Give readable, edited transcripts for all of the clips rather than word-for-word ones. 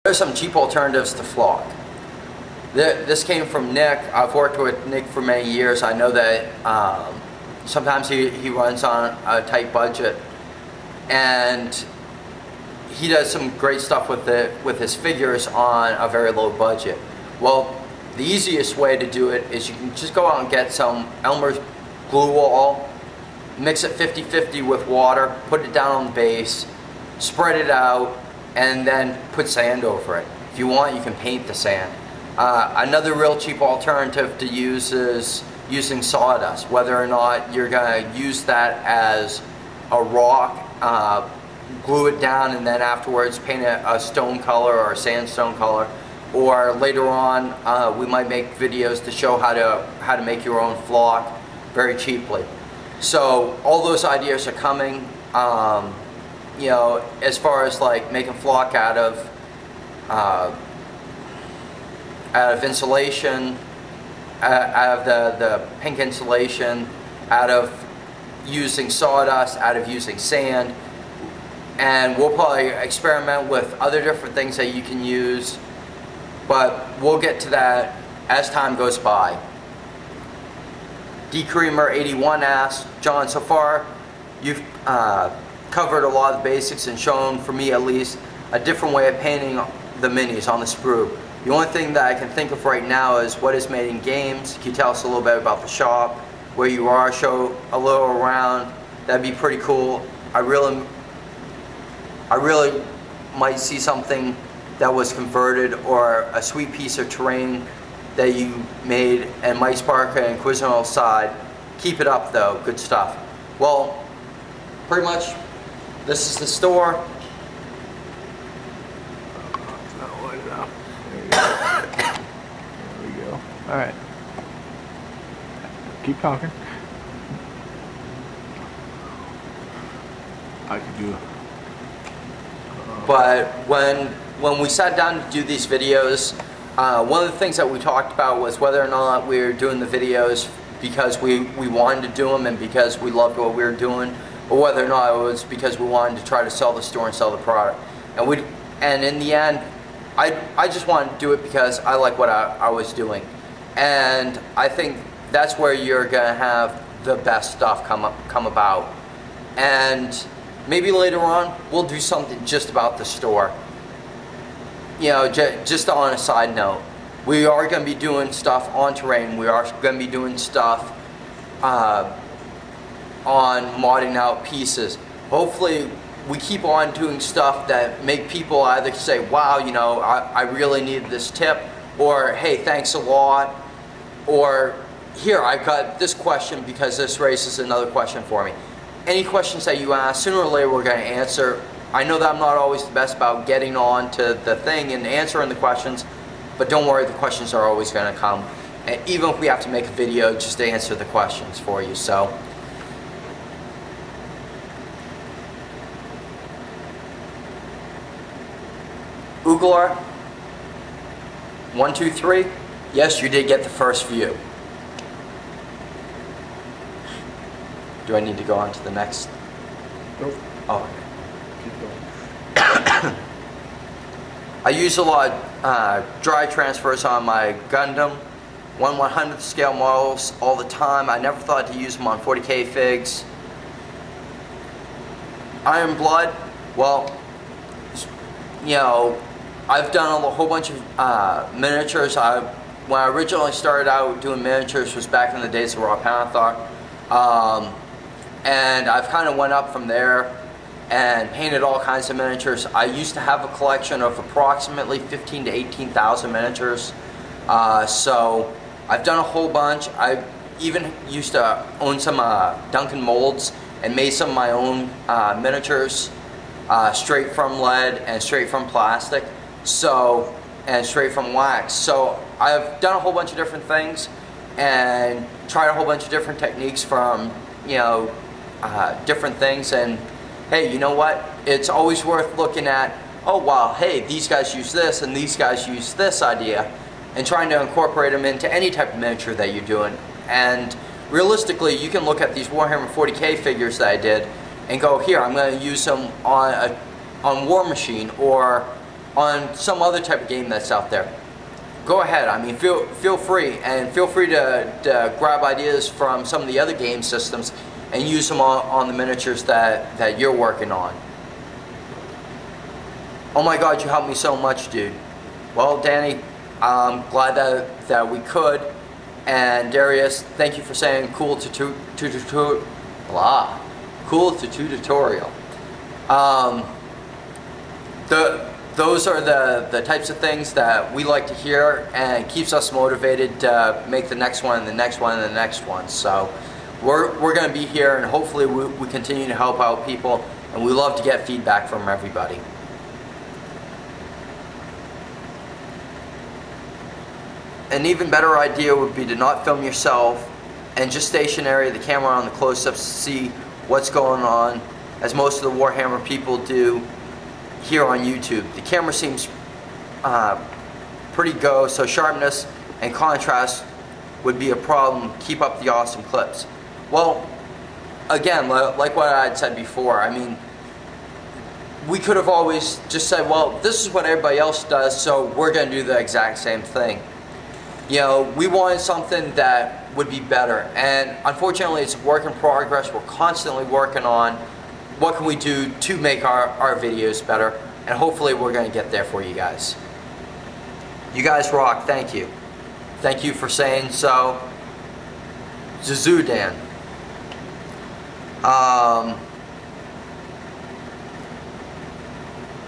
There's some cheap alternatives to flock. This came from Nick. I've worked with Nick for many years. I know that sometimes he runs on a tight budget, and he does some great stuff with his figures on a very low budget. Well, the easiest way to do it is you can just go out and get some Elmer's glue wall, mix it 50-50 with water, put it down on the base, spread it out, and then put sand over it. If you want, you can paint the sand. Another real cheap alternative to use is using sawdust. Whether or not you're going to use that as a rock, glue it down, and then afterwards paint it a stone color or a sandstone color, or later on we might make videos to show how to make your own flock very cheaply. So all those ideas are coming. You know, as far as like making flock out of insulation, out of the pink insulation, out of using sawdust, out of using sand, and we'll probably experiment with other different things that you can use, but we'll get to that as time goes by. DCreamer81 asks, John, so far you've covered a lot of the basics and shown, for me at least, a different way of painting the minis on the sprue. The only thing that I can think of right now is what is made in games. Can you tell us a little bit about the shop, where you are, show a little around? That'd be pretty cool. I really might see something that was converted, or a sweet piece of terrain that you made and might spark an inquisitive side. Keep it up though, good stuff. Well, pretty much this is the store. There we go. Alright. Keep talking. I could do But when we sat down to do these videos, one of the things that we talked about was whether or not we were doing the videos because we wanted to do them and because we loved what we were doing, or whether or not it was because we wanted to try to sell the store and sell the product. And in the end, I just wanted to do it because I like what I was doing. And I think that's where you're going to have the best stuff come about. And maybe later on, we'll do something just about the store. You know, just on a side note, we are going to be doing stuff on terrain. We are going to be doing stuff on modding out pieces. Hopefully, we keep on doing stuff that make people either say, wow, you know, I really need this tip, or hey, thanks a lot, or here, I got this question because this raises another question for me. Any questions that you ask, sooner or later we're going to answer. I know that I'm not always the best about getting on to the thing and answering the questions, but don't worry, the questions are always going to come. And even if we have to make a video just to answer the questions for you. So, Ooglar 123, yes, you did get the first view. Do I need to go on to the next? Nope. Oh, okay. Keep going. I use a lot of dry transfers on my Gundam 1/100th scale models all the time. I never thought to use them on 40K figs. Iron Blood, well, you know, I've done a whole bunch of miniatures. When I originally started out doing miniatures was back in the days of Raw Panther. And I've kind of went up from there and painted all kinds of miniatures. I used to have a collection of approximately 15,000 to 18,000 miniatures. So I've done a whole bunch. I even used to own some Duncan molds and made some of my own miniatures straight from lead and straight from plastic, so, and straight from wax. So I've done a whole bunch of different things and tried a whole bunch of different techniques from, you know, different things. And hey, you know what? It's always worth looking at, oh wow, hey, these guys use this and these guys use this idea, and trying to incorporate them into any type of miniature that you're doing. And realistically, you can look at these Warhammer 40K figures that I did and go, here, I'm going to use them on War Machine, or on some other type of game that's out there, go ahead. I mean, feel free, and feel free to grab ideas from some of the other game systems and use them on the miniatures that you're working on. Oh my God, you helped me so much, dude. Well, Danny, I'm glad that we could. And Darius, thank you for saying cool tutorial. Those are the types of things that we like to hear, and keeps us motivated to make the next one and the next one and the next one. So we're going to be here, and hopefully we continue to help out people, and we love to get feedback from everybody. An even better idea would be to not film yourself and just stationary the camera on the close-ups to see what's going on, as most of the Warhammer people do here on YouTube. The camera seems pretty go, so sharpness and contrast would be a problem. Keep up the awesome clips. Well, again, like what I had said before, I mean, we could have always just said, well, this is what everybody else does, so we're going to do the exact same thing. You know, we wanted something that would be better, and unfortunately it's a work in progress. We're constantly working on what can we do to make our videos better, and hopefully we're going to get there for you guys. You guys rock. Thank you. Thank you for saying so. Zuzudan.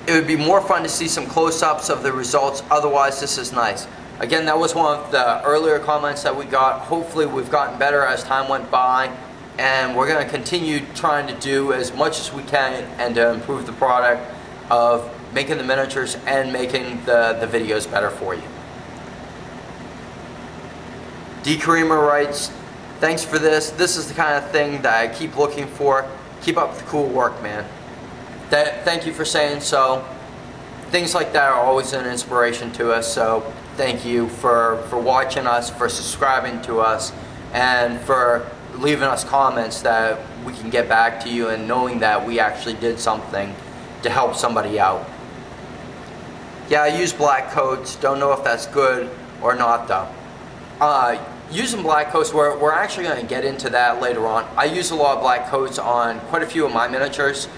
It would be more fun to see some close-ups of the results, otherwise this is nice. Again, that was one of the earlier comments that we got. Hopefully we've gotten better as time went by, and we're going to continue trying to do as much as we can and to improve the product of making the miniatures and making the videos better for you. D. Kareema writes, thanks for this. This is the kind of thing that I keep looking for. Keep up the cool work, man. Thank you for saying so. Things like that are always an inspiration to us, so thank you for watching us, for subscribing to us, and for leaving us comments that we can get back to you, and knowing that we actually did something to help somebody out. Yeah, I use black coats. Don't know if that's good or not though. Using black coats, we're actually going to get into that later on. I use a lot of black coats on quite a few of my miniatures.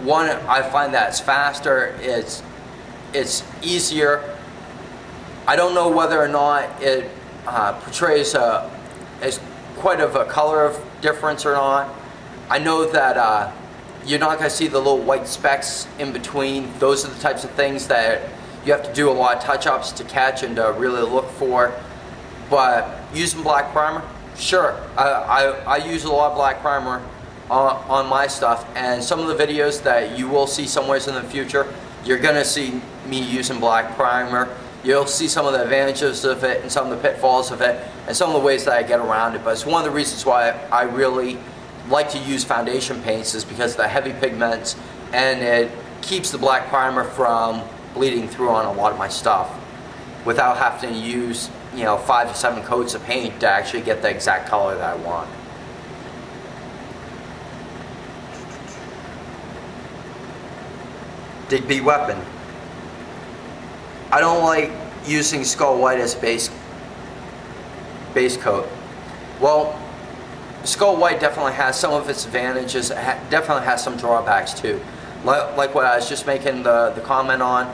One, I find that it's faster, it's easier. I don't know whether or not it portrays as quite of a color difference or not. I know that you're not going to see the little white specks in between. Those are the types of things that you have to do a lot of touch-ups to catch and to really look for. But using black primer, sure. I use a lot of black primer on my stuff, and some of the videos that you will see somewhere in the future, you're going to see me using black primer. You'll see some of the advantages of it and some of the pitfalls of it and some of the ways that I get around it. But it's one of the reasons why I really like to use foundation paints, is because of the heavy pigments, and it keeps the black primer from bleeding through on a lot of my stuff without having to use, you know, 5 to 7 coats of paint to actually get the exact color that I want. Digby weapon. I don't like using Skull White as base coat. Well, Skull White definitely has some of its advantages. It definitely has some drawbacks too. Like what I was just making the comment on.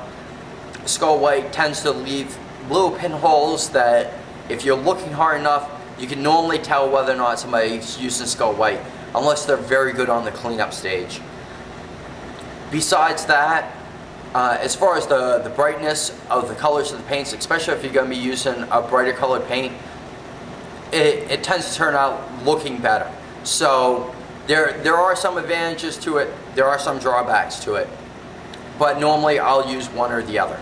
Skull White tends to leave little pinholes that, if you're looking hard enough, you can normally tell whether or not somebody's using Skull White, unless they're very good on the cleanup stage. Besides that, as far as the brightness of the colors of the paints, especially if you're going to be using a brighter colored paint, it tends to turn out looking better. So there are some advantages to it, there are some drawbacks to it, but normally I'll use one or the other.